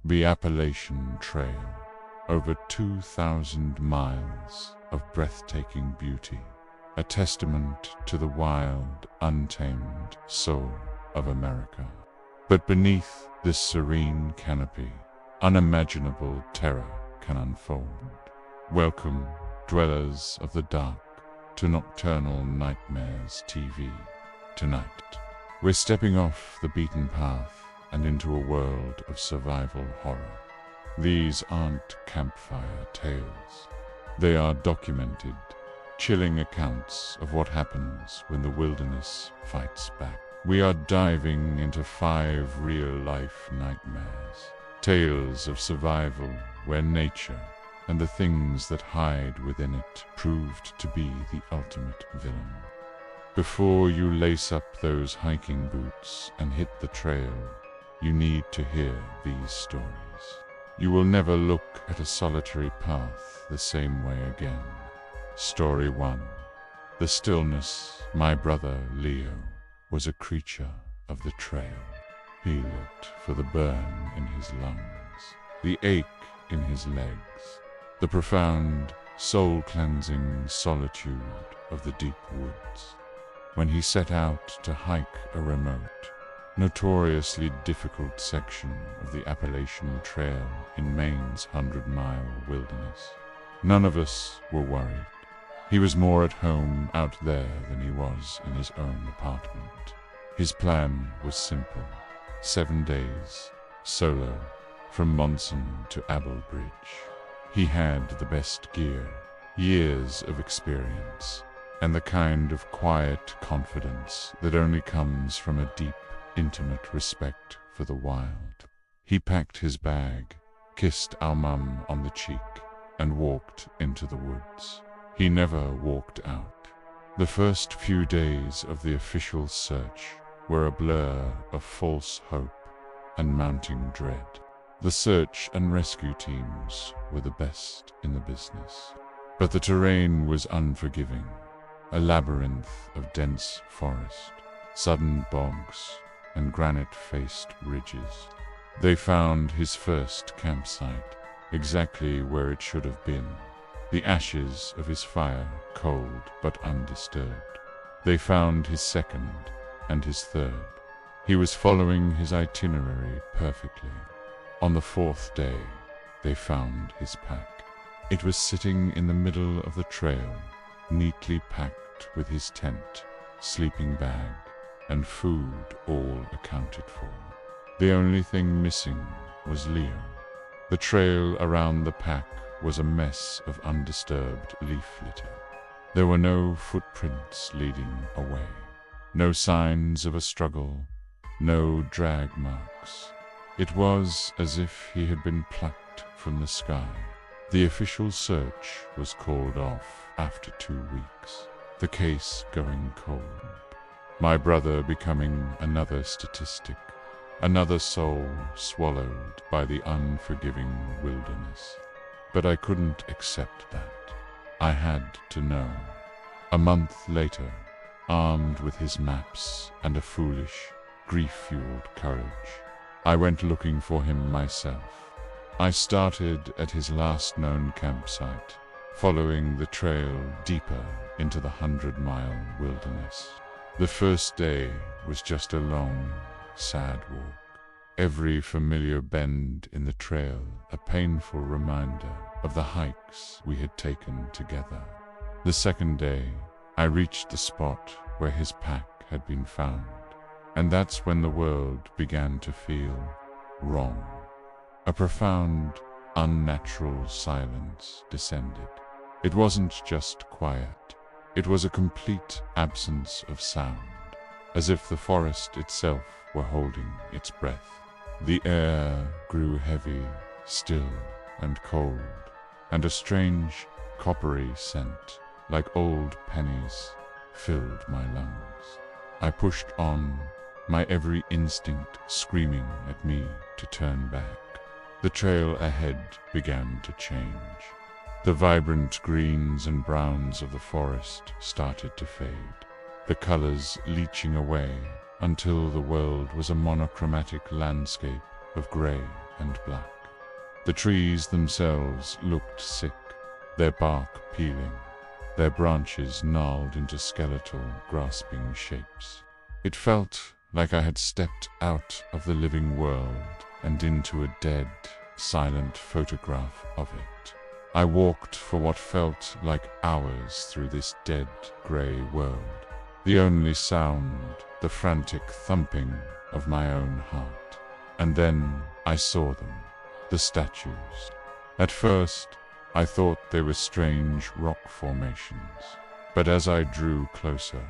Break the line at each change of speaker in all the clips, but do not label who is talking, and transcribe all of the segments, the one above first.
The Appalachian Trail, over 2,000 miles of breathtaking beauty, a testament to the wild, untamed soul of America. But beneath this serene canopy, unimaginable terror can unfold. Welcome, dwellers of the dark, to Nocturnal Nightmares TV. Tonight, we're stepping off the beaten path and into a world of survival horror. These aren't campfire tales. They are documented, chilling accounts of what happens when the wilderness fights back. We are diving into 5 real-life nightmares, tales of survival where nature and the things that hide within it proved to be the ultimate villain. Before you lace up those hiking boots and hit the trail, you need to hear these stories. You will never look at a solitary path the same way again. Story 1. The stillness. My brother Leo was a creature of the trail. He looked for the burn in his lungs, the ache in his legs, the profound, soul-cleansing solitude of the deep woods. When he set out to hike a remote, notoriously difficult section of the Appalachian Trail in Maine's 100-mile wilderness, none of us were worried. He was more at home out there than he was in his own apartment. His plan was simple: 7 days, solo, from Monson to Applebridge. He had the best gear, years of experience, and the kind of quiet confidence that only comes from a deep, intimate respect for the wild. He packed his bag, kissed our mum on the cheek, and walked into the woods. He never walked out. The first few days of the official search were a blur of false hope and mounting dread. The search and rescue teams were the best in the business. But the terrain was unforgiving, a labyrinth of dense forest, sudden bogs, and granite-faced ridges. They found his first campsite, exactly where it should have been, the ashes of his fire cold but undisturbed. They found his second and his third. He was following his itinerary perfectly. On the 4th day, they found his pack. It was sitting in the middle of the trail, neatly packed with his tent, sleeping bag, and food all accounted for. The only thing missing was Leo. The trail around the pack was a mess of undisturbed leaf litter. There were no footprints leading away, no signs of a struggle, no drag marks. It was as if he had been plucked from the sky. The official search was called off after 2 weeks, the case going cold. My brother becoming another statistic, another soul swallowed by the unforgiving wilderness. But I couldn't accept that. I had to know. A month later, armed with his maps and a foolish, grief-fueled courage, I went looking for him myself. I started at his last known campsite, following the trail deeper into the 100-mile wilderness. The first day was just a long, sad walk. Every familiar bend in the trail a painful reminder of the hikes we had taken together. The second day, I reached the spot where his pack had been found, and that's when the world began to feel wrong. A profound, unnatural silence descended. It wasn't just quiet. It was a complete absence of sound, as if the forest itself were holding its breath. The air grew heavy, still, and cold, and a strange, coppery scent, like old pennies, filled my lungs. I pushed on, my every instinct screaming at me to turn back. The trail ahead began to change. The vibrant greens and browns of the forest started to fade, the colors leaching away until the world was a monochromatic landscape of gray and black. The trees themselves looked sick, their bark peeling, their branches gnarled into skeletal, grasping shapes. It felt like I had stepped out of the living world and into a dead, silent photograph of it. I walked for what felt like hours through this dead, grey world. The only sound, the frantic thumping of my own heart. And then I saw them, the statues. At first, I thought they were strange rock formations, but as I drew closer,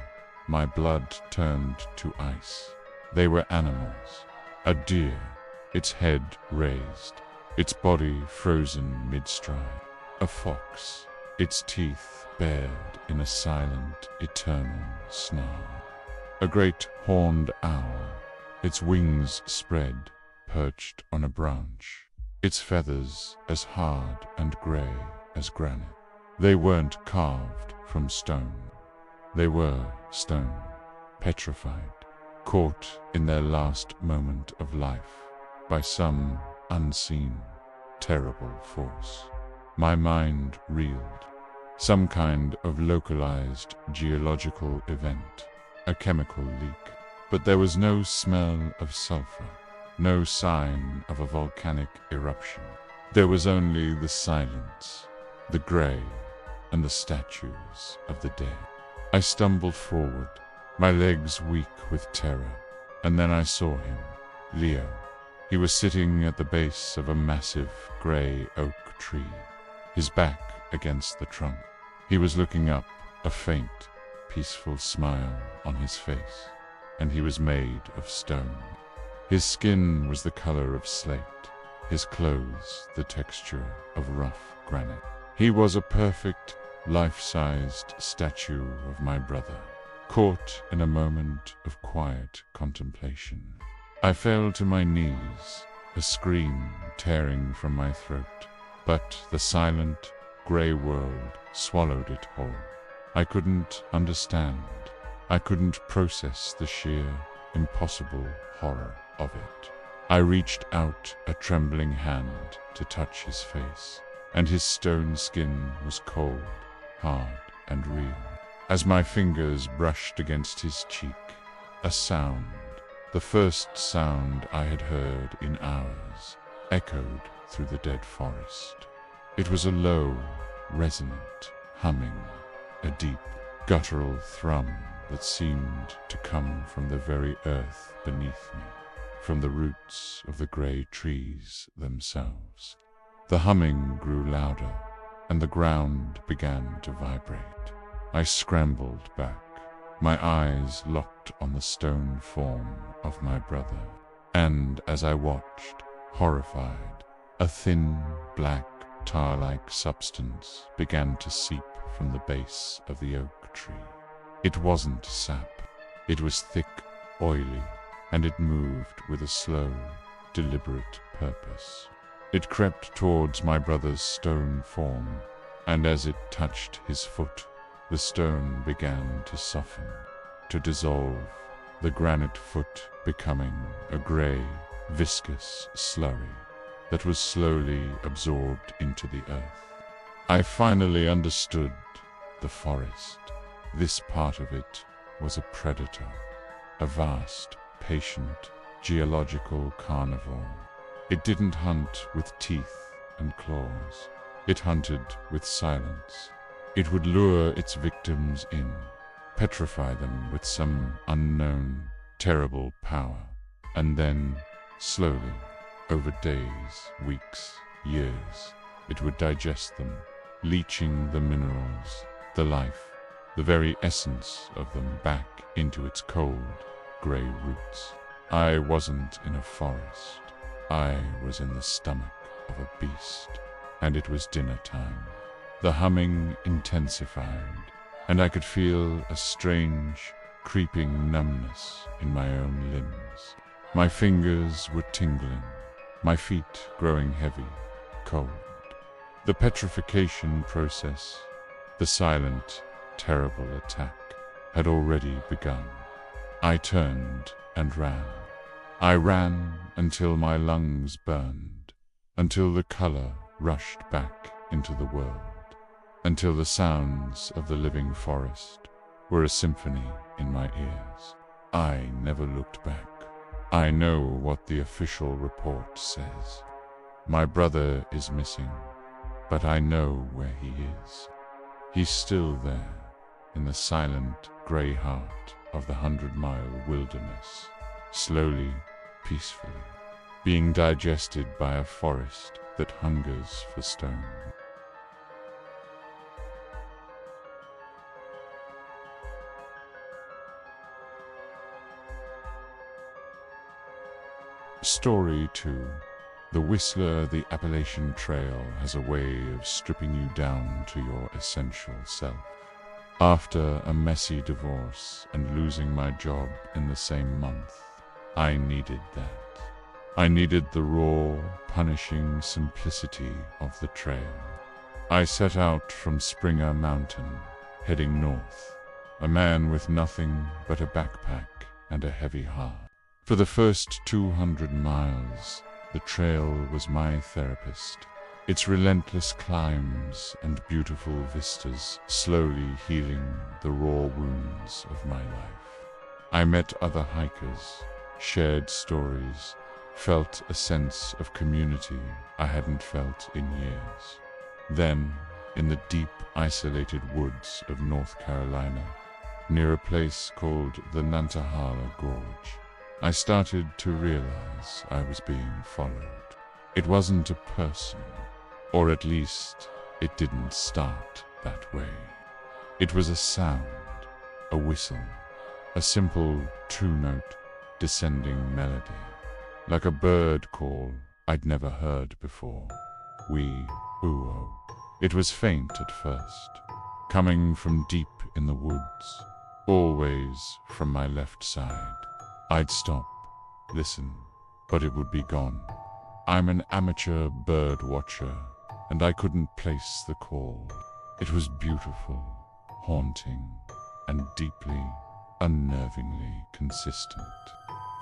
my blood turned to ice. They were animals. A deer, its head raised, its body frozen mid-stride. A fox, its teeth bared in a silent, eternal snarl. A great horned owl, its wings spread, perched on a branch, its feathers as hard and grey as granite. They weren't carved from stone. They were stone, petrified, caught in their last moment of life by some unseen, terrible force. My mind reeled. Some kind of localized geological event, a chemical leak. But there was no smell of sulfur, no sign of a volcanic eruption. There was only the silence, the grey, and the statues of the dead. I stumbled forward, my legs weak with terror, and then I saw him, Leo. He was sitting at the base of a massive grey oak tree, his back against the trunk. He was looking up, a faint, peaceful smile on his face, and he was made of stone. His skin was the color of slate, his clothes the texture of rough granite. He was a perfect, life-sized statue of my brother, caught in a moment of quiet contemplation. I fell to my knees, a scream tearing from my throat, but the silent, grey world swallowed it whole. I couldn't understand. I couldn't process the sheer, impossible horror of it. I reached out a trembling hand to touch his face, and his stone skin was cold, hard, and real. As my fingers brushed against his cheek, a sound, the first sound I had heard in hours, echoed through the dead forest. It was a low, resonant humming, a deep, guttural thrum that seemed to come from the very earth beneath me, from the roots of the grey trees themselves. The humming grew louder, and the ground began to vibrate. I scrambled back, my eyes locked on the stone form of my brother, and as I watched, horrified, a thin, black, tar-like substance began to seep from the base of the oak tree. It wasn't sap. It was thick, oily, and it moved with a slow, deliberate purpose. It crept towards my brother's stone form, and as it touched his foot, the stone began to soften, to dissolve, the granite foot becoming a grey, viscous slurry that was slowly absorbed into the earth. I finally understood the forest. This part of it was a predator, a vast, patient, geological carnivore. It didn't hunt with teeth and claws. It hunted with silence. It would lure its victims in, petrify them with some unknown, terrible power, and then, slowly, over days, weeks, years, it would digest them, leaching the minerals, the life, the very essence of them back into its cold, grey roots. I wasn't in a forest. I was in the stomach of a beast, and it was dinner time. The humming intensified, and I could feel a strange, creeping numbness in my own limbs. My fingers were tingling, my feet growing heavy, cold. The petrification process, the silent, terrible attack, had already begun. I turned and ran. I ran until my lungs burned, until the color rushed back into the world, until the sounds of the living forest were a symphony in my ears. I never looked back. I know what the official report says. My brother is missing, but I know where he is. He's still there, in the silent gray heart of the 100-mile wilderness, slowly, peacefully, being digested by a forest that hungers for stone. Story 2. The Whistler, the Appalachian Trail has a way of stripping you down to your essential self. After a messy divorce and losing my job in the same month, I needed that. I needed the raw, punishing simplicity of the trail. I set out from Springer Mountain, heading north, a man with nothing but a backpack and a heavy heart. For the first 200 miles, the trail was my therapist. Its relentless climbs and beautiful vistas slowly healing the raw wounds of my life. I met other hikers, shared stories, felt a sense of community I hadn't felt in years. Then, in the deep, isolated woods of North Carolina, near a place called the Nantahala Gorge, I started to realize I was being followed. It wasn't a person, or at least it didn't start that way. It was a sound, a whistle, a simple two-note descending melody, like a bird call I'd never heard before. Wee-oo-oh. It was faint at first, coming from deep in the woods, always from my left side. I'd stop, listen, but it would be gone. I'm an amateur bird watcher, and I couldn't place the call. It was beautiful, haunting, and deeply, unnervingly consistent.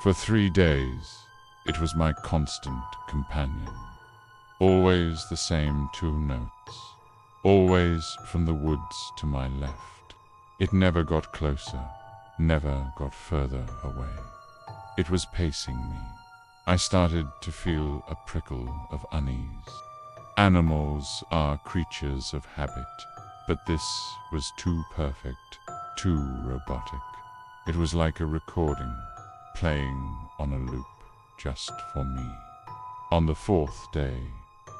For 3 days, it was my constant companion. Always the same 2 notes, always from the woods to my left. It never got closer, never got further away. It was pacing me. I started to feel a prickle of unease. Animals are creatures of habit, but this was too perfect, too robotic. It was like a recording, playing on a loop, just for me. On the 4th day,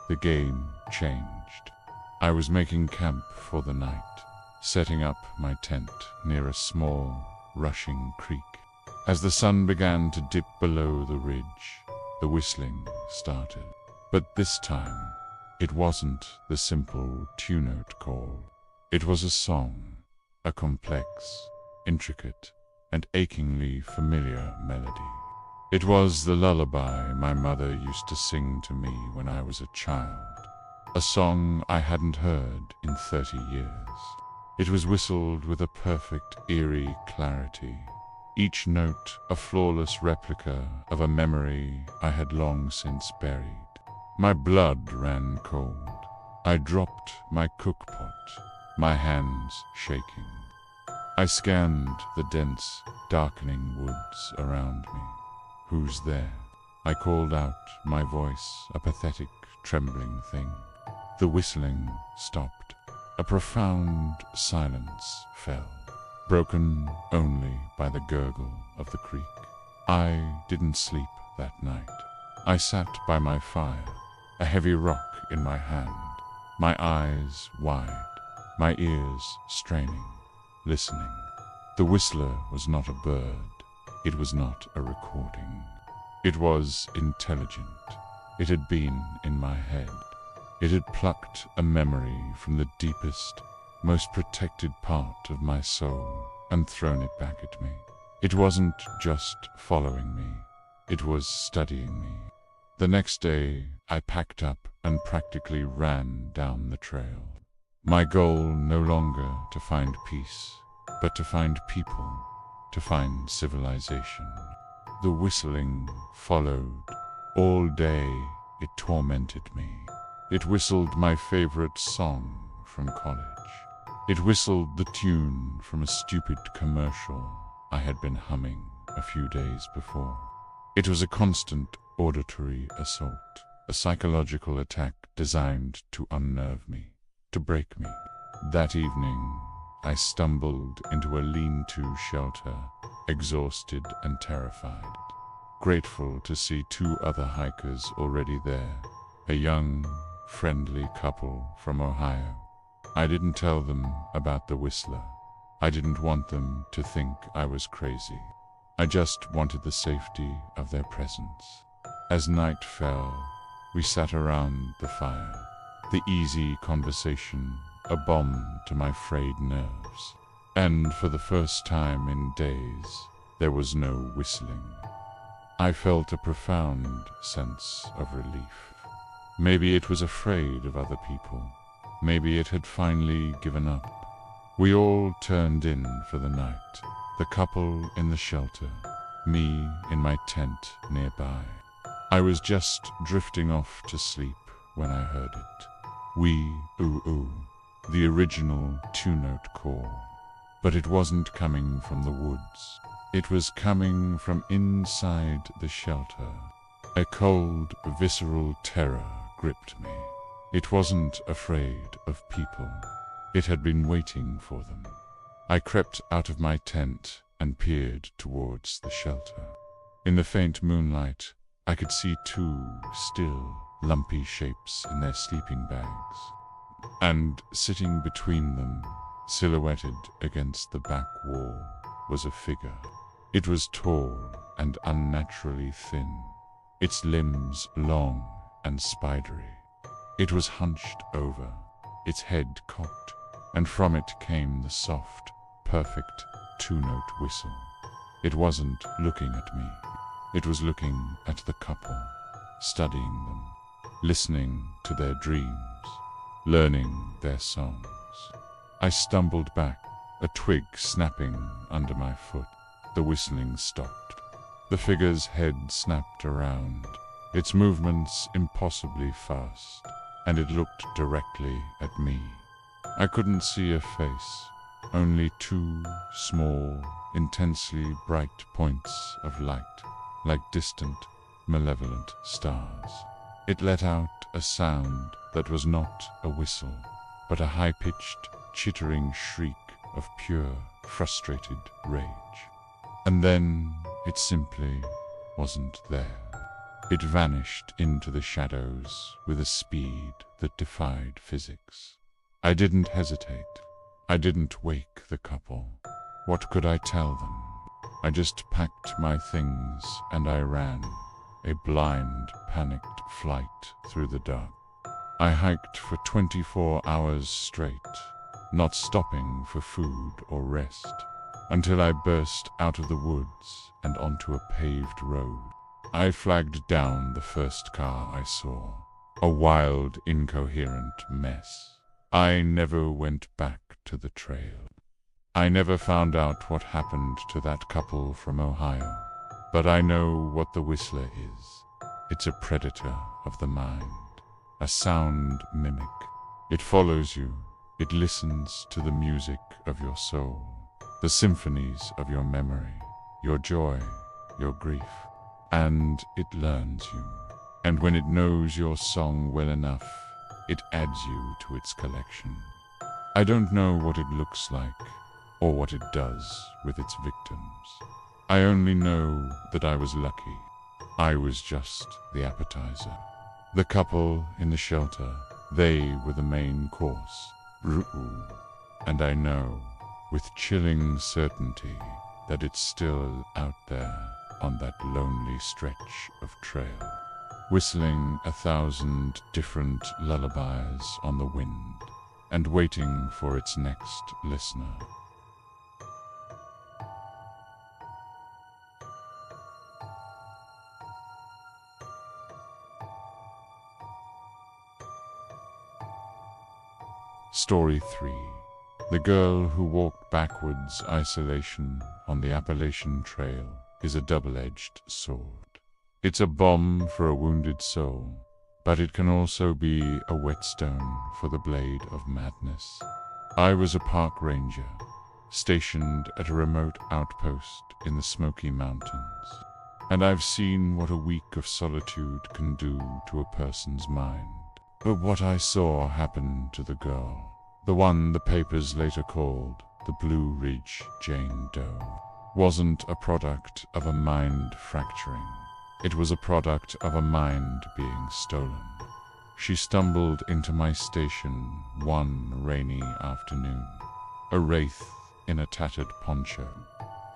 the game changed. I was making camp for the night, setting up my tent near a small, rushing creek. As the sun began to dip below the ridge, the whistling started. But this time, it wasn't the simple two-note call. It was a song, a complex, intricate, and achingly familiar melody. It was the lullaby my mother used to sing to me when I was a child, a song I hadn't heard in 30 years. It was whistled with a perfect, eerie clarity, each note a flawless replica of a memory I had long since buried. My blood ran cold. I dropped my cookpot, my hands shaking. I scanned the dense, darkening woods around me. Who's there? I called out, my voice a pathetic, trembling thing. The whistling stopped. A profound silence fell, broken only by the gurgle of the creek. I didn't sleep that night. I sat by my fire, a heavy rock in my hand, my eyes wide, my ears straining, listening. The whistler was not a bird. It was not a recording. It was intelligent. It had been in my head. It had plucked a memory from the deepest, most protected part of my soul and thrown it back at me. It wasn't just following me. It was studying me. The next day, I packed up and practically ran down the trail. My goal no longer to find peace, but to find people, to find civilization. The whistling followed all day, It tormented me. It whistled my favorite song from college. It whistled the tune from a stupid commercial I had been humming a few days before. It was a constant auditory assault, a psychological attack designed to unnerve me, to break me. That evening, I stumbled into a lean-to shelter, exhausted and terrified, grateful to see two other hikers already there, a young, friendly couple from Ohio. I didn't tell them about the whistler. I didn't want them to think I was crazy. I just wanted the safety of their presence. As night fell, we sat around the fire, the easy conversation a balm to my frayed nerves. And for the first time in days, there was no whistling. I felt a profound sense of relief. Maybe it was afraid of other people. Maybe it had finally given up. We all turned in for the night, the couple in the shelter, me in my tent nearby. I was just drifting off to sleep when I heard it. Wee, ooh, ooh, the original two-note call. But it wasn't coming from the woods. It was coming from inside the shelter. A cold, visceral terror gripped me. It wasn't afraid of people. It had been waiting for them. I crept out of my tent and peered towards the shelter. In the faint moonlight, I could see two still, lumpy shapes in their sleeping bags. And sitting between them, silhouetted against the back wall, was a figure. It was tall and unnaturally thin, its limbs long and spidery. It was hunched over, its head cocked, and from it came the soft, perfect two-note whistle. It wasn't looking at me. It was looking at the couple, studying them, listening to their dreams, learning their songs. I stumbled back, a twig snapping under my foot. The whistling stopped. The figure's head snapped around, its movements impossibly fast, and it looked directly at me. I couldn't see a face, only two small, intensely bright points of light, like distant, malevolent stars. It let out a sound that was not a whistle, but a high-pitched, chittering shriek of pure, frustrated rage. And then it simply wasn't there. It vanished into the shadows with a speed that defied physics. I didn't hesitate. I didn't wake the couple. What could I tell them? I just packed my things and I ran, a blind, panicked flight through the dark. I hiked for 24 hours straight, not stopping for food or rest, until I burst out of the woods and onto a paved road. I flagged down the first car I saw, a wild, incoherent mess. I never went back to the trail. I never found out what happened to that couple from Ohio, but I know what the whistler is. It's a predator of the mind, a sound mimic. It follows you. It listens to the music of your soul, the symphonies of your memory, your joy, your grief, and it learns you. And when it knows your song well enough, it adds you to its collection. I don't know what it looks like, or what it does with its victims. I only know that I was lucky. I was just the appetizer. The couple in the shelter, they were the main course. And I know, with chilling certainty, that it's still out there on that lonely stretch of trail, whistling 1,000 different lullabies on the wind, and waiting for its next listener. Story 3. The girl who walked backwards isolation on the Appalachian Trail is a double-edged sword. It's a balm for a wounded soul, but it can also be a whetstone for the blade of madness. I was a park ranger, stationed at a remote outpost in the Smoky Mountains, and I've seen what a week of solitude can do to a person's mind. But what I saw happen to the girl, the one the papers later called the Blue Ridge Jane Doe, wasn't a product of a mind fracturing. It was a product of a mind being stolen. She stumbled into my station one rainy afternoon, a wraith in a tattered poncho.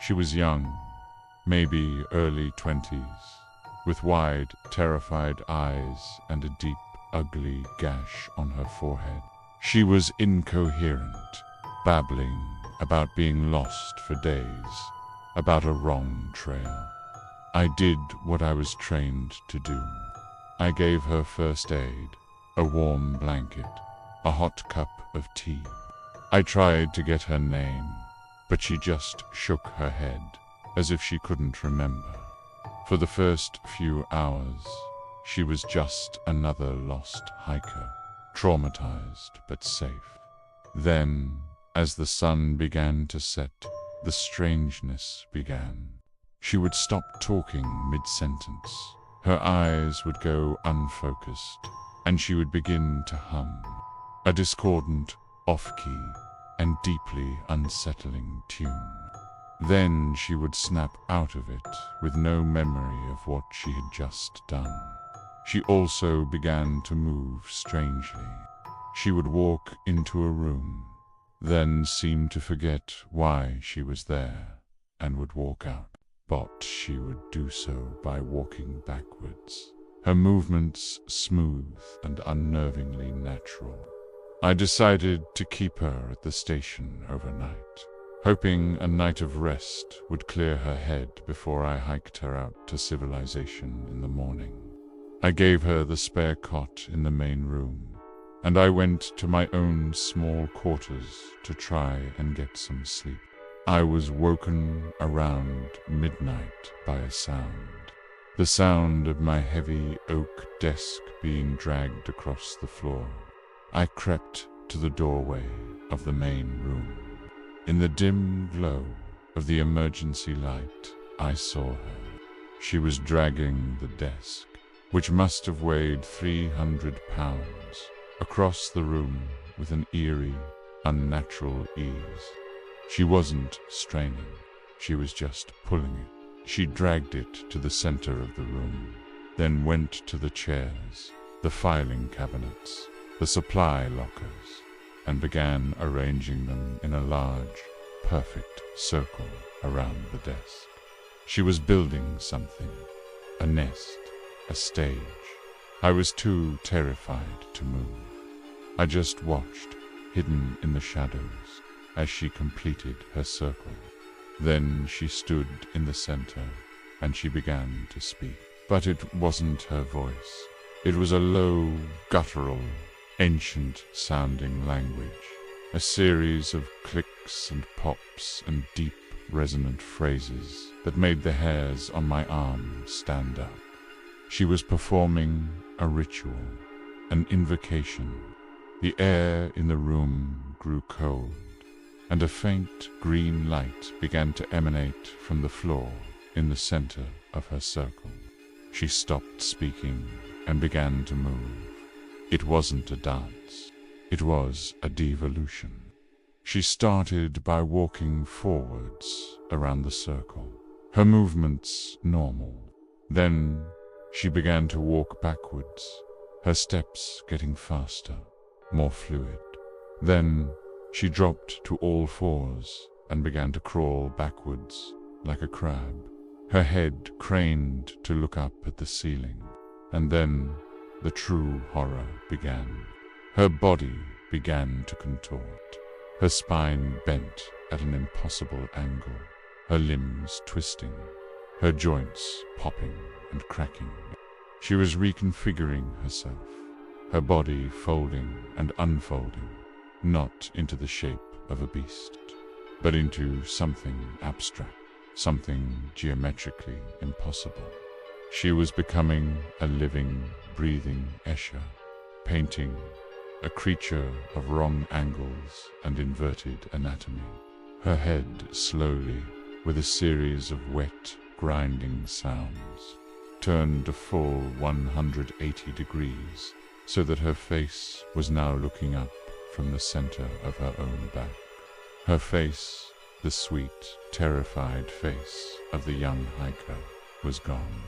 She was young, maybe early 20s, with wide, terrified eyes and a deep, ugly gash on her forehead. She was incoherent, babbling about being lost for days, about a wrong trail. I did what I was trained to do. I gave her first aid, a warm blanket, a hot cup of tea. I tried to get her name, but she just shook her head, as if she couldn't remember. For the first few hours, she was just another lost hiker, traumatized but safe. Then, as the sun began to set, the strangeness began. She would stop talking mid-sentence. Her eyes would go unfocused, and she would begin to hum, a discordant, off-key, and deeply unsettling tune. Then she would snap out of it with no memory of what she had just done. She also began to move strangely. She would walk into a room, then seem to forget why she was there, and would walk out. But she would do so by walking backwards, her movements smooth and unnervingly natural. I decided to keep her at the station overnight, hoping a night of rest would clear her head before I hiked her out to civilization in the morning. I gave her the spare cot in the main room, and I went to my own small quarters to try and get some sleep. I was woken around midnight by a sound, the sound of my heavy oak desk being dragged across the floor. I crept to the doorway of the main room. In the dim glow of the emergency light, I saw her. She was dragging the desk, which must have weighed 300 pounds, across the room with an eerie, unnatural ease. She wasn't straining, she was just pulling it. She dragged it to the center of the room, then went to the chairs, the filing cabinets, the supply lockers, and began arranging them in a large, perfect circle around the desk. She was building something, a nest, a stage. I was too terrified to move. I just watched, hidden in the shadows, as she completed her circle. Then she stood in the center, and she began to speak. But it wasn't her voice. It was a low, guttural, ancient-sounding language, a series of clicks and pops and deep, resonant phrases that made the hairs on my arm stand up. She was performing a ritual, an invocation. The air in the room grew cold, and a faint green light began to emanate from the floor in the center of her circle. She stopped speaking and began to move. It wasn't a dance. It was a devolution. She started by walking forwards around the circle, her movements normal. Then she began to walk backwards, her steps getting faster, more fluid. Then she dropped to all fours and began to crawl backwards like a crab, her head craned to look up at the ceiling. And then the true horror began. Her body began to contort, her spine bent at an impossible angle, her limbs twisting, her joints popping and cracking. She was reconfiguring herself, her body folding and unfolding, not into the shape of a beast, but into something abstract, something geometrically impossible. She was becoming a living, breathing Escher, painting a creature of wrong angles and inverted anatomy. Her head slowly, with a series of wet, grinding sounds, turned a full 180 degrees, so that her face was now looking up from the center of her own back. Her face, the sweet, terrified face of the young hiker, was gone.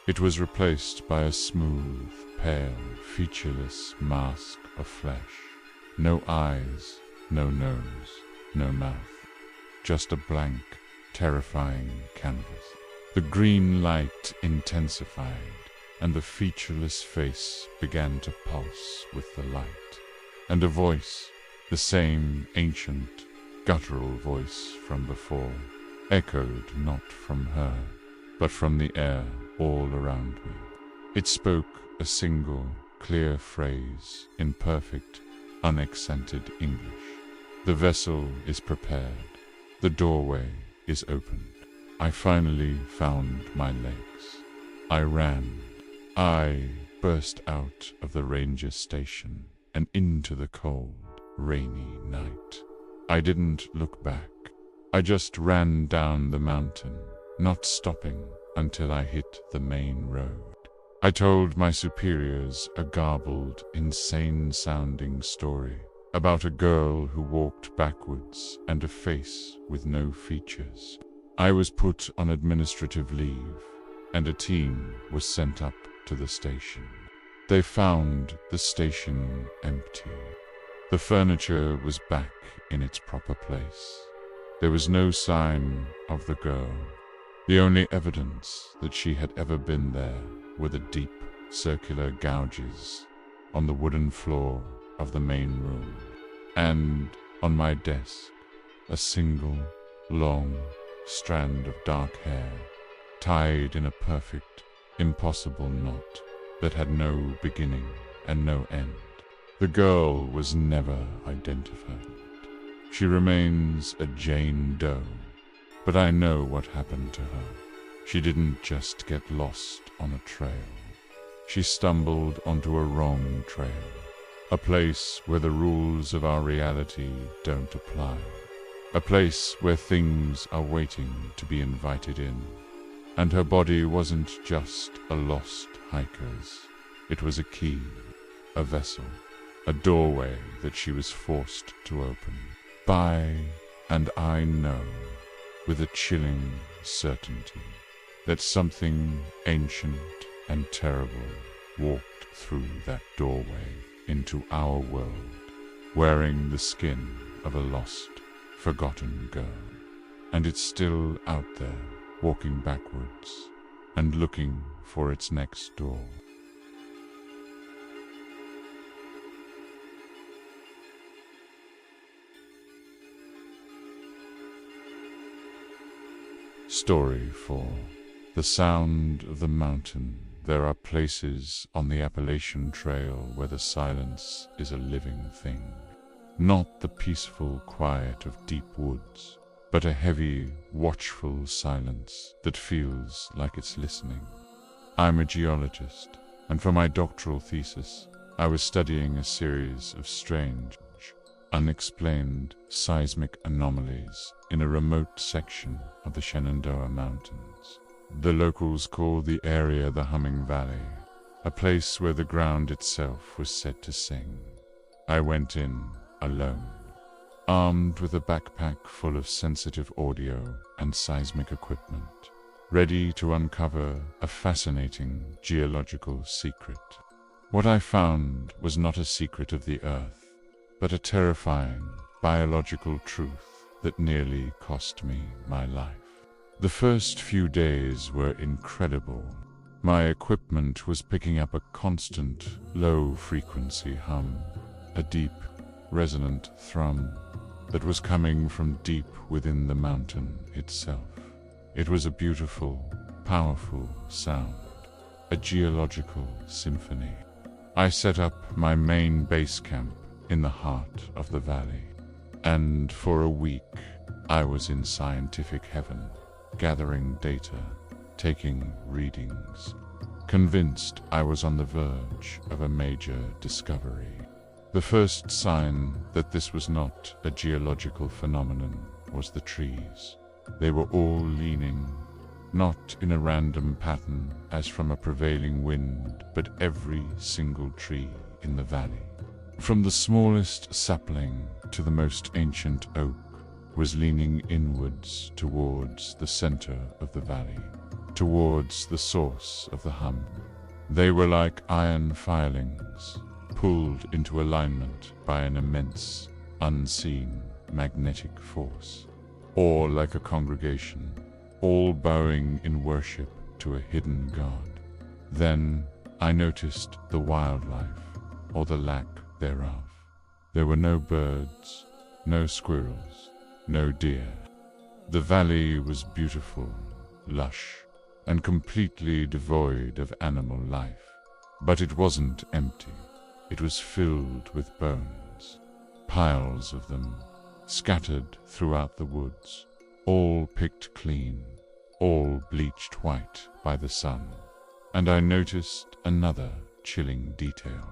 It was replaced by a smooth, pale, featureless mask of flesh. No eyes, no nose, no mouth. Just a blank, terrifying canvas. The green light intensified, and the featureless face began to pulse with the light. And a voice, the same ancient, guttural voice from before, echoed not from her, but from the air all around me. It spoke a single, clear phrase in perfect, unaccented English. The vessel is prepared. The doorway is opened. I finally found my legs. I ran. I burst out of the ranger station and into the cold, rainy night. I didn't look back. I just ran down the mountain, not stopping until I hit the main road. I told my superiors a garbled, insane-sounding story about a girl who walked backwards and a face with no features. I was put on administrative leave, and a team was sent up to the station. They found the station empty. The furniture was back in its proper place. There was no sign of the girl. The only evidence that she had ever been there were the deep, circular gouges on the wooden floor of the main room, and on my desk, a single, long strand of dark hair, tied in a perfect, impossible knot that had no beginning and no end. The girl was never identified. She remains a Jane Doe, but I know what happened to her. She didn't just get lost on a trail. She stumbled onto a wrong trail, a place where the rules of our reality don't apply, a place where things are waiting to be invited in. And her body wasn't just a lost hiker's. It was a key, a vessel, a doorway that she was forced to open. And I know, with a chilling certainty, that something ancient and terrible walked through that doorway into our world, wearing the skin of a lost, forgotten girl. And it's still out there, walking backwards and looking for its next door. Story 4. The sound of the mountain. There are places on the Appalachian Trail where the silence is a living thing. Not the peaceful quiet of deep woods, but a heavy, watchful silence that feels like it's listening. I'm a geologist, and for my doctoral thesis, I was studying a series of strange, unexplained seismic anomalies in a remote section of the Shenandoah Mountains. The locals call the area the Humming Valley, a place where the ground itself was said to sing. I went in alone, armed with a backpack full of sensitive audio and seismic equipment, ready to uncover a fascinating geological secret. What I found was not a secret of the Earth, but a terrifying biological truth that nearly cost me my life. The first few days were incredible. My equipment was picking up a constant, low-frequency hum, a deep, resonant thrum that was coming from deep within the mountain itself. It was a beautiful, powerful sound, a geological symphony. I set up my main base camp in the heart of the valley, and for a week I was in scientific heaven, gathering data, taking readings, convinced I was on the verge of a major discovery. The first sign that this was not a geological phenomenon was the trees. They were all leaning, not in a random pattern as from a prevailing wind, but every single tree in the valley, from the smallest sapling to the most ancient oak, was leaning inwards towards the center of the valley, towards the source of the hum. They were like iron filings, pulled into alignment by an immense, unseen magnetic force, or like a congregation, all bowing in worship to a hidden god. Then I noticed the wildlife, or the lack thereof. There were no birds, no squirrels, no deer. The valley was beautiful, lush, and completely devoid of animal life. But it wasn't empty. It was filled with bones, piles of them, scattered throughout the woods, all picked clean, all bleached white by the sun. And I noticed another chilling detail.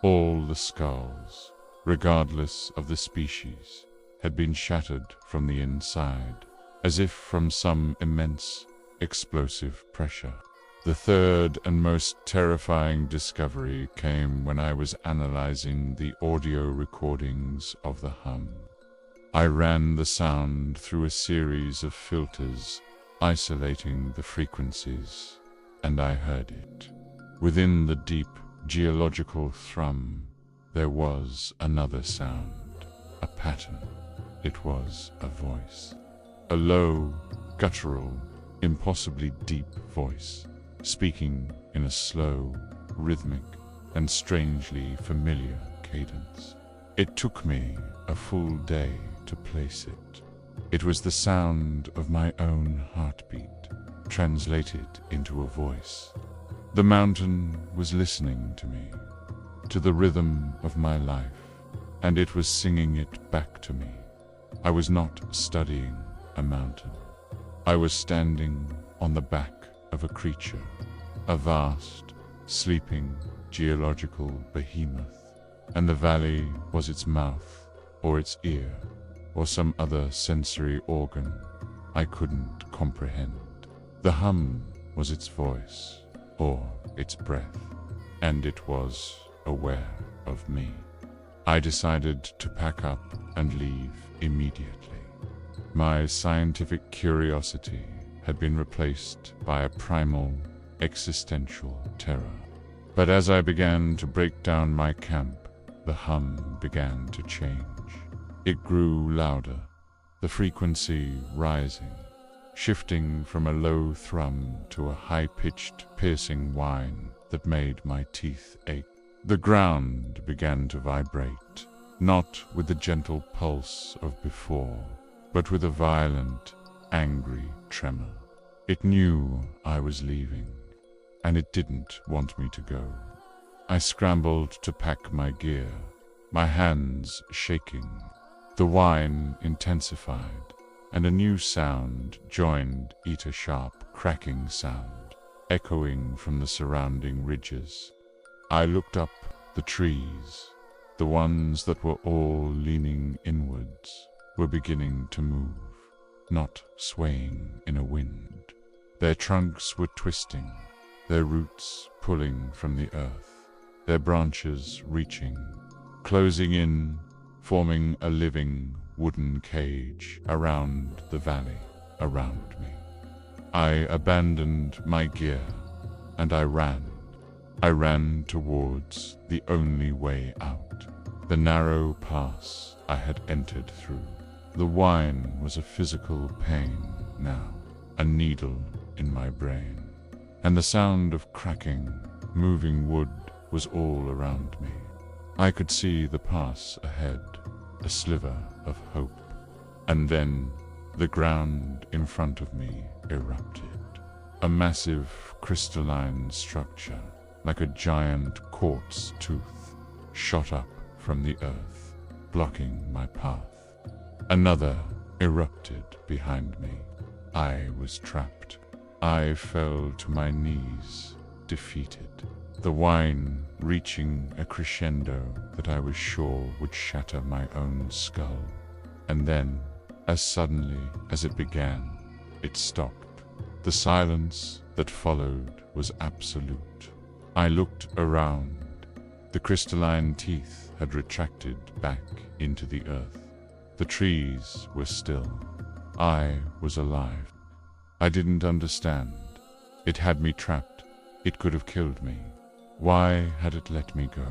All the skulls, regardless of the species, had been shattered from the inside, as if from some immense, explosive pressure. The third and most terrifying discovery came when I was analyzing the audio recordings of the hum. I ran the sound through a series of filters, isolating the frequencies, and I heard it. Within the deep geological thrum, there was another sound, a pattern. It was a voice, a low, guttural, impossibly deep voice, speaking in a slow, rhythmic, and strangely familiar cadence. It took me a full day to place it. It was the sound of my own heartbeat, translated into a voice. The mountain was listening to me, to the rhythm of my life, and it was singing it back to me. I was not studying a mountain. I was standing on the back of a creature, a vast, sleeping, geological behemoth, and the valley was its mouth, or its ear, or some other sensory organ I couldn't comprehend. The hum was its voice, or its breath, and it was aware of me. I decided to pack up and leave immediately. My scientific curiosity had been replaced by a primal, existential terror. But as I began to break down my camp, the hum began to change. It grew louder, the frequency rising, shifting from a low thrum to a high-pitched, piercing whine that made my teeth ache. The ground began to vibrate, not with the gentle pulse of before, but with a violent, angry tremor. It knew I was leaving, and it didn't want me to go. I scrambled to pack my gear, my hands shaking. The whine intensified, and a new sound joined each, a sharp, cracking sound, echoing from the surrounding ridges. I looked up. The trees, the ones that were all leaning inwards, were beginning to move, not swaying in a wind. Their trunks were twisting, their roots pulling from the earth, their branches reaching, closing in, forming a living wooden cage around the valley around me. I abandoned my gear, and I ran. I ran towards the only way out, the narrow pass I had entered through. The whine was a physical pain now, a needle in my brain, and the sound of cracking, moving wood was all around me. I could see the pass ahead, a sliver of hope, and then the ground in front of me erupted. A massive crystalline structure, like a giant quartz tooth, shot up from the earth, blocking my path. Another erupted behind me. I was trapped. I fell to my knees, defeated. The whine reaching a crescendo that I was sure would shatter my own skull. And then, as suddenly as it began, it stopped. The silence that followed was absolute. I looked around. The crystalline teeth had retracted back into the earth. The trees were still. I was alive. I didn't understand. It had me trapped. It could have killed me. Why had it let me go?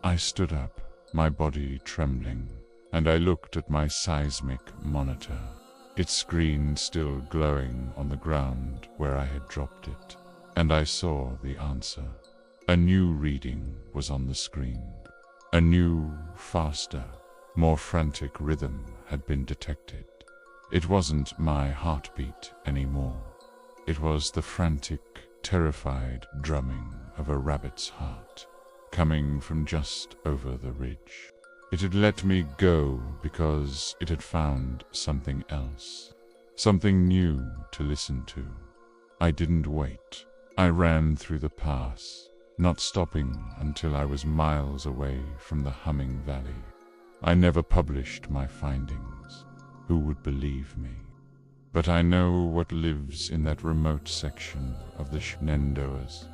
I stood up, my body trembling, and I looked at my seismic monitor, its screen still glowing on the ground where I had dropped it, and I saw the answer. A new reading was on the screen. A new, faster, more frantic rhythm had been detected. It wasn't my heartbeat anymore. It was the frantic, terrified drumming of a rabbit's heart, coming from just over the ridge. It had let me go because it had found something else, something new to listen to. I didn't wait. I ran through the pass, not stopping until I was miles away from the humming valley. I never published my findings. Who would believe me? But I know what lives in that remote section of the Shenandoahs.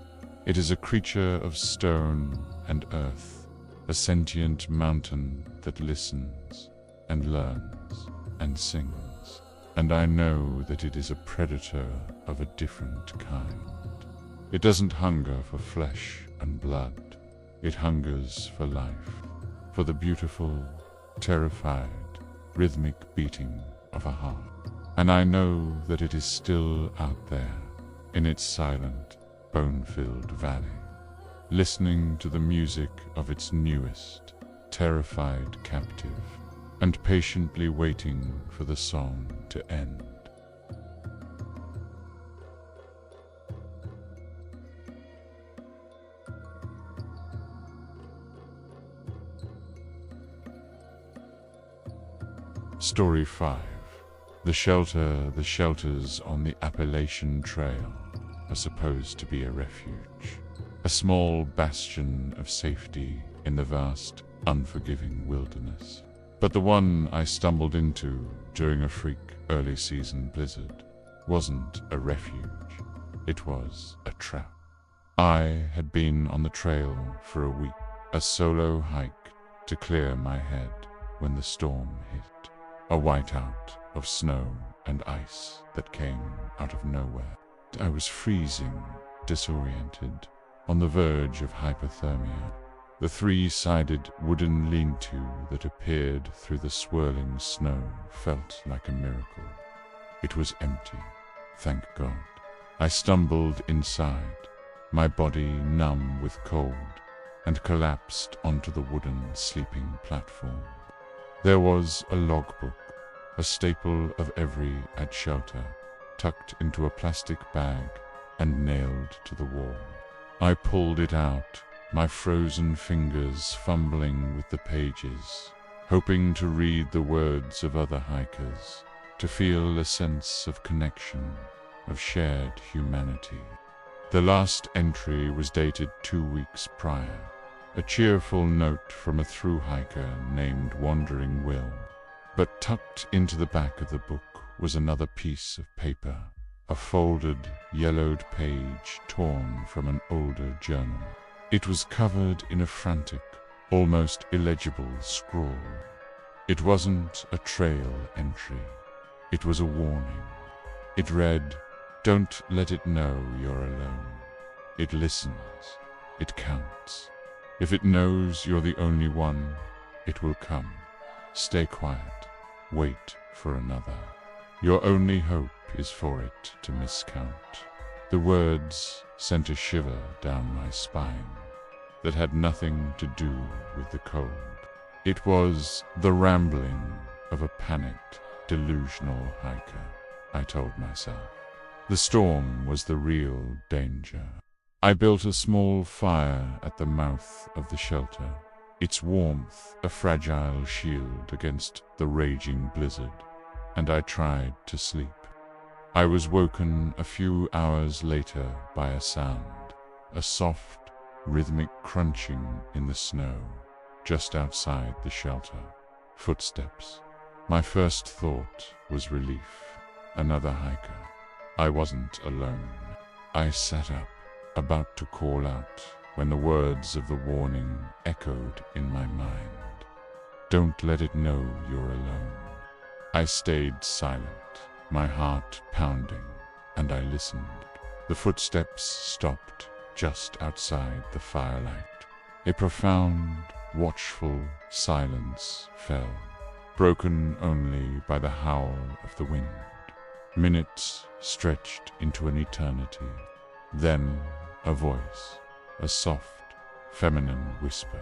It is a creature of stone and earth, a sentient mountain that listens and learns and sings. And I know that it is a predator of a different kind. It doesn't hunger for flesh and blood. It hungers for life, for the beautiful, terrified, rhythmic beating of a heart. And I know that it is still out there, in its silent, bone-filled valley, listening to the music of its newest, terrified captive, and patiently waiting for the song to end. Story 5. The shelters on the Appalachian Trail are supposed to be a refuge, a small bastion of safety in the vast, unforgiving wilderness. But the one I stumbled into during a freak early season blizzard wasn't a refuge. It was a trap. I had been on the trail for a week, a solo hike to clear my head when the storm hit. A whiteout of snow and ice that came out of nowhere. I was freezing, disoriented, on the verge of hypothermia. The three-sided wooden lean-to that appeared through the swirling snow felt like a miracle. It was empty, thank God. I stumbled inside, my body numb with cold, and collapsed onto the wooden sleeping platform. There was a logbook, a staple of every ad shelter, tucked into a plastic bag and nailed to the wall. I pulled it out, my frozen fingers fumbling with the pages, hoping to read the words of other hikers, to feel a sense of connection, of shared humanity. The last entry was dated 2 weeks prior, a cheerful note from a thru hiker named Wandering Will. But tucked into the back of the book was another piece of paper, a folded, yellowed page torn from an older journal. It was covered in a frantic, almost illegible scrawl. It wasn't a trail entry. It was a warning. It read, "Don't let it know you're alone. It listens. It counts. If it knows you're the only one, it will come. Stay quiet. Wait for another. Your only hope is for it to miscount." The words sent a shiver down my spine that had nothing to do with the cold. It was the rambling of a panicked, delusional hiker, I told myself. The storm was the real danger. I built a small fire at the mouth of the shelter, its warmth a fragile shield against the raging blizzard, and I tried to sleep. I was woken a few hours later by a sound, a soft, rhythmic crunching in the snow just outside the shelter. Footsteps. My first thought was relief. Another hiker. I wasn't alone. I sat up, about to call out, when the words of the warning echoed in my mind. Don't let it know you're alone. I stayed silent, my heart pounding, and I listened. The footsteps stopped just outside the firelight. A profound, watchful silence fell, broken only by the howl of the wind. Minutes stretched into an eternity. Then a voice, a soft, feminine whisper,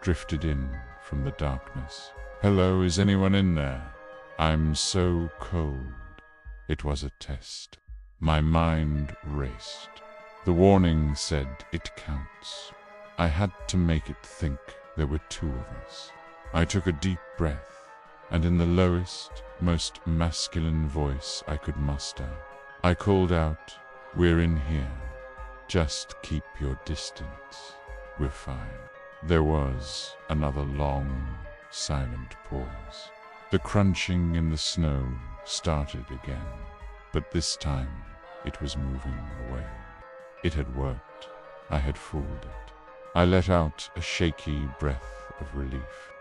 drifted in from the darkness. "Hello, is anyone in there? I'm so cold." It was a test. My mind raced. The warning said it counts. I had to make it think there were two of us. I took a deep breath, and in the lowest, most masculine voice I could muster, I called out, "We're in here. Just keep your distance. We're fine." There was another long, silent pause. The crunching in the snow started again, but this time it was moving away. It had worked. I had fooled it. I let out a shaky breath of relief.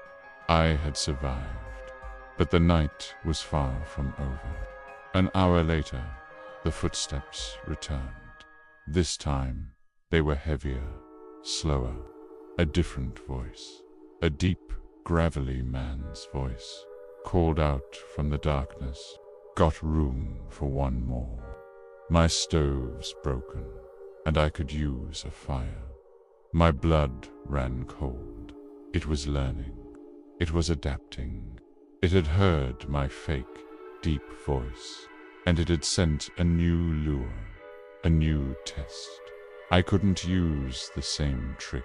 I had survived, but the night was far from over. An hour later, the footsteps returned. This time, they were heavier, slower, a different voice. A deep, gravelly man's voice called out from the darkness, "Got room for one more." My stove's broken, and I could use a fire. My blood ran cold. It was learning. It was adapting. It had heard my fake, deep voice, and it had sent a new lure, a new test. I couldn't use the same trick.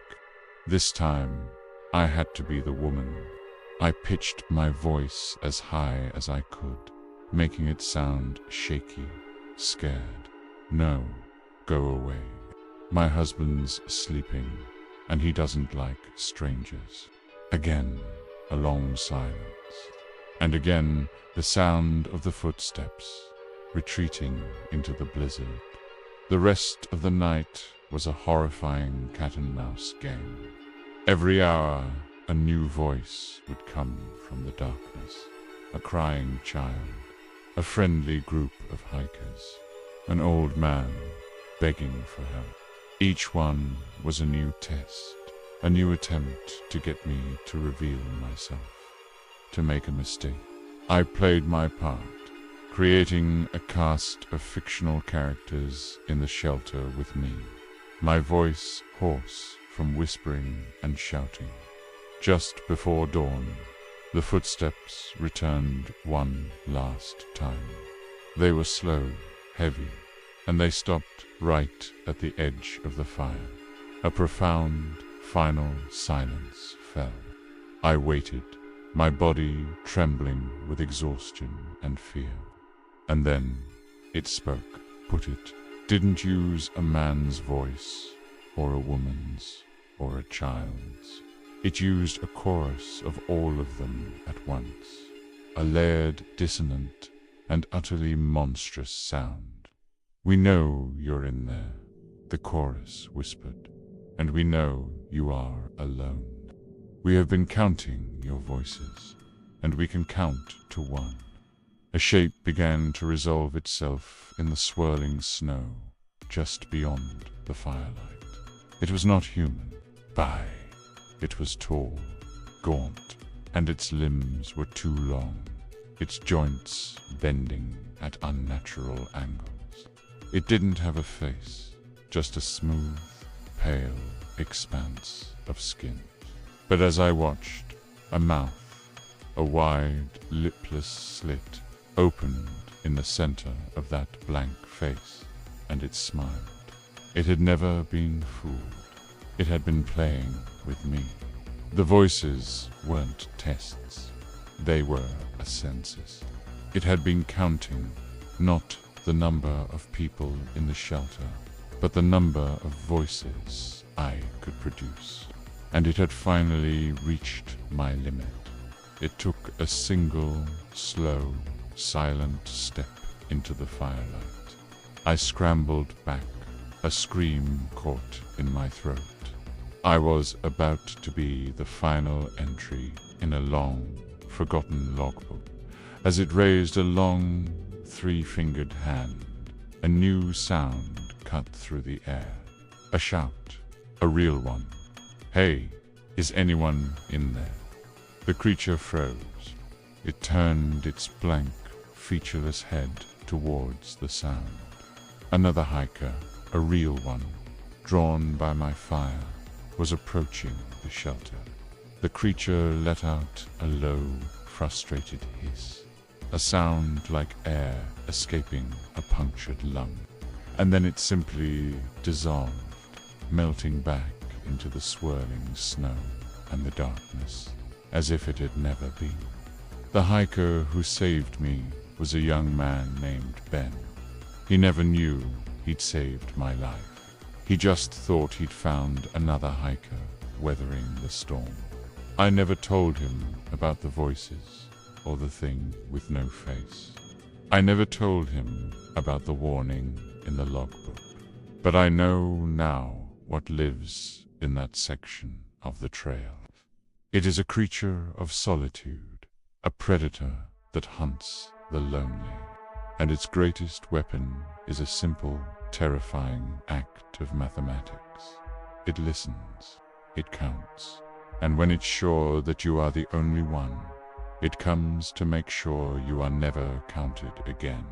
This time, I had to be the woman. I pitched my voice as high as I could, making it sound shaky, scared. "No, go away. My husband's sleeping, and he doesn't like strangers." Again, a long silence. And again, the sound of the footsteps, retreating into the blizzard. The rest of the night was a horrifying cat-and-mouse game. Every hour, a new voice would come from the darkness. A crying child, a friendly group of hikers, an old man begging for help. Each one was a new test, a new attempt to get me to reveal myself, to make a mistake. I played my part, creating a cast of fictional characters in the shelter with me, my voice hoarse from whispering and shouting. Just before dawn, the footsteps returned one last time. They were slow, heavy, and they stopped right at the edge of the fire. A profound, final silence fell. I waited, my body trembling with exhaustion and fear. And then it spoke. Put it. Didn't use a man's voice, or a woman's, or a child's. It used a chorus of all of them at once, a layered, dissonant, and utterly monstrous sound. "We know you're in there," the chorus whispered, "and we know you are alone. We have been counting your voices, and we can count to one." A shape began to resolve itself in the swirling snow just beyond the firelight. It was not human. Bye. It was tall, gaunt, and its limbs were too long, its joints bending at unnatural angles. It didn't have a face, just a smooth, pale expanse of skin. But as I watched, a mouth, a wide, lipless slit, opened in the center of that blank face, and it smiled. It had never been fooled. It had been playing with me. The voices weren't tests. They were a census. It had been counting, not the number of people in the shelter, but the number of voices I could produce. And it had finally reached my limit. It took a single, slow, silent step into the firelight. I scrambled back, a scream caught in my throat. I was about to be the final entry in a long, forgotten logbook, as it raised a long, three-fingered hand. A new sound cut through the air. A shout, a real one. "Hey, is anyone in there?" The creature froze. It turned its blank, featureless head towards the sound. Another hiker, a real one, drawn by my fire, was approaching the shelter. The creature let out a low, frustrated hiss, a sound like air escaping a punctured lung, and then it simply dissolved, melting back into the swirling snow and the darkness, as if it had never been. The hiker who saved me was a young man named Ben. He never knew he'd saved my life. He just thought he'd found another hiker weathering the storm. I never told him about the voices or the thing with no face. I never told him about the warning in the logbook. But I know now what lives in that section of the trail. It is a creature of solitude, a predator that hunts the lonely. And its greatest weapon is a simple, terrifying act of mathematics. It listens, it counts, and when it's sure that you are the only one, it comes to make sure you are never counted again.